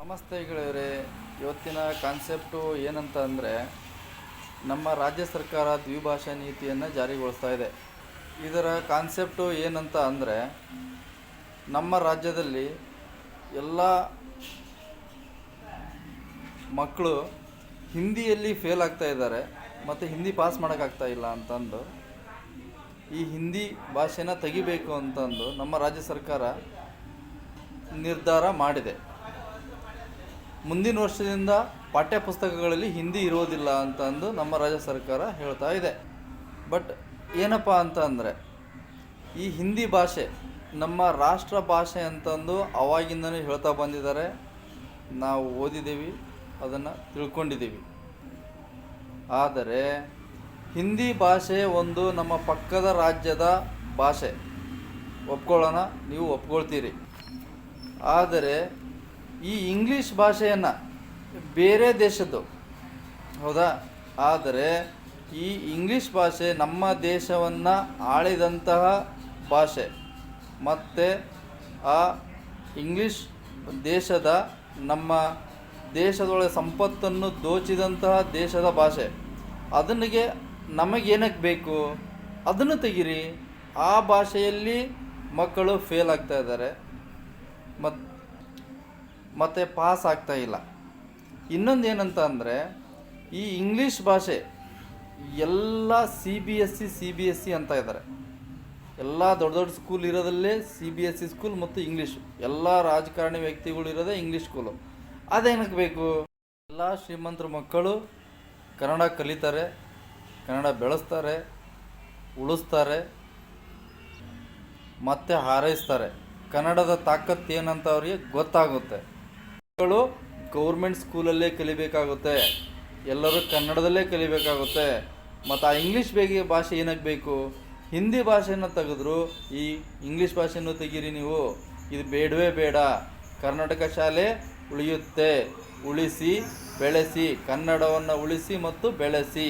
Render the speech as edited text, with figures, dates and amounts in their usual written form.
ನಮಸ್ತೆ ಗೆಳೆಯರೇ. ಇವತ್ತಿನ ಕಾನ್ಸೆಪ್ಟು ಏನಂತ ಅಂದರೆ, ನಮ್ಮ ರಾಜ್ಯ ಸರ್ಕಾರ ದ್ವಿಭಾಷಾ ನೀತಿಯನ್ನು ಜಾರಿಗೊಳಿಸ್ತಾ ಇದೆ. ಇದರ ಕಾನ್ಸೆಪ್ಟು ಏನಂತ ಅಂದರೆ, ನಮ್ಮ ರಾಜ್ಯದಲ್ಲಿ ಎಲ್ಲ ಮಕ್ಕಳು ಹಿಂದಿಯಲ್ಲಿ ಫೇಲ್ ಆಗ್ತಾ ಇದ್ದಾರೆ ಮತ್ತು ಹಿಂದಿ ಪಾಸ್ ಮಾಡೋಕ್ಕಾಗ್ತಾ ಇಲ್ಲ ಅಂತಂದು ಈ ಹಿಂದಿ ಭಾಷೆನ ತೆಗಿಬೇಕು ಅಂತಂದು ನಮ್ಮ ರಾಜ್ಯ ಸರ್ಕಾರ ನಿರ್ಧಾರ ಮಾಡಿದೆ. ಮುಂದಿನ ವರ್ಷದಿಂದ ಪಾಠ್ಯಪುಸ್ತಕಗಳಲ್ಲಿ ಹಿಂದಿ ಇರೋದಿಲ್ಲ ಅಂತಂದು ನಮ್ಮ ರಾಜ್ಯ ಸರ್ಕಾರ ಹೇಳ್ತಾ ಇದೆ. ಬಟ್ ಏನಪ್ಪ ಅಂತ ಅಂದರೆ, ಈ ಹಿಂದಿ ಭಾಷೆ ನಮ್ಮ ರಾಷ್ಟ್ರ ಭಾಷೆ ಅಂತಂದು ಅವಾಗಿಂದನೂ ಹೇಳ್ತಾ ಬಂದಿದ್ದಾರೆ. ನಾವು ಓದಿದ್ದೀವಿ, ಅದನ್ನು ತಿಳ್ಕೊಂಡಿದ್ದೀವಿ. ಆದರೆ ಹಿಂದಿ ಭಾಷೆ ಒಂದು ನಮ್ಮ ಪಕ್ಕದ ರಾಜ್ಯದ ಭಾಷೆ, ಒಪ್ಕೊಳ್ಳೋಣ, ನೀವು ಒಪ್ಕೊಳ್ತೀರಿ. ಆದರೆ ಈ ಇಂಗ್ಲೀಷ್ ಭಾಷೆಯನ್ನು ಬೇರೆ ದೇಶದ್ದು, ಹೌದಾ? ಆದರೆ ಈ ಇಂಗ್ಲೀಷ್ ಭಾಷೆ ನಮ್ಮ ದೇಶವನ್ನು ಆಳಿದಂತಹ ಭಾಷೆ ಮತ್ತು ಆ ಇಂಗ್ಲೀಷ್ ದೇಶದ ನಮ್ಮ ದೇಶದೊಳಗೆ ಸಂಪತ್ತನ್ನು ದೋಚಿದಂತಹ ದೇಶದ ಭಾಷೆ. ಅದನ್ನಿಗೆ ನಮಗೇನಕ್ಕೆ ಬೇಕು? ಅದನ್ನು ತೆಗೀರಿ. ಆ ಭಾಷೆಯಲ್ಲಿ ಮಕ್ಕಳು ಫೇಲ್ ಆಗ್ತಾ ಇದ್ದಾರೆ ಮತ್ತು ಪಾಸ್ ಆಗ್ತಾ ಇಲ್ಲ. ಇನ್ನೊಂದು ಏನಂತ ಅಂದರೆ, ಈ ಇಂಗ್ಲೀಷ್ ಭಾಷೆ ಎಲ್ಲ CBSE ಅಂತ ಇದ್ದಾರೆ. ಎಲ್ಲ ದೊಡ್ಡ ದೊಡ್ಡ ಸ್ಕೂಲ್ ಇರೋದಲ್ಲೇ CBSE ಸ್ಕೂಲ್ ಮತ್ತು ಇಂಗ್ಲೀಷು. ಎಲ್ಲ ರಾಜಕಾರಣಿ ವ್ಯಕ್ತಿಗಳು ಇರೋದೇ ಇಂಗ್ಲೀಷ್ ಸ್ಕೂಲು. ಅದೇನಕ್ಕೆ ಬೇಕು? ಎಲ್ಲ ಶ್ರೀಮಂತರ ಮಕ್ಕಳು ಕನ್ನಡ ಕಲಿತಾರೆ, ಕನ್ನಡ ಬೆಳೆಸ್ತಾರೆ, ಉಳಿಸ್ತಾರೆ ಮತ್ತು ಹಾರೈಸ್ತಾರೆ. ಕನ್ನಡದ ತಾಕತ್ತು ಏನಂತ ಅವರಿಗೆ ಗೊತ್ತಾಗುತ್ತೆ. ಮಕ್ಕಳು ಗೌರ್ಮೆಂಟ್ ಸ್ಕೂಲಲ್ಲೇ ಕಲಿಬೇಕಾಗುತ್ತೆ, ಎಲ್ಲರೂ ಕನ್ನಡದಲ್ಲೇ ಕಲಿಬೇಕಾಗುತ್ತೆ. ಮತ್ತು ಆ ಇಂಗ್ಲೀಷ್ ಭಾಷೆ ಏನಕ್ಕೆ ಬೇಕು? ಹಿಂದಿ ಭಾಷೆಯನ್ನು ತೆಗೆದ್ರು ಈ ಇಂಗ್ಲೀಷ್ ಭಾಷೆಯನ್ನು ತೆಗೀರಿ ನೀವು. ಇದು ಬೇಡವೇ ಬೇಡ. ಕರ್ನಾಟಕ ಶಾಲೆ ಉಳಿಯುತ್ತೆ. ಉಳಿಸಿ ಬೆಳೆಸಿ, ಕನ್ನಡವನ್ನು ಉಳಿಸಿ ಮತ್ತು ಬೆಳೆಸಿ.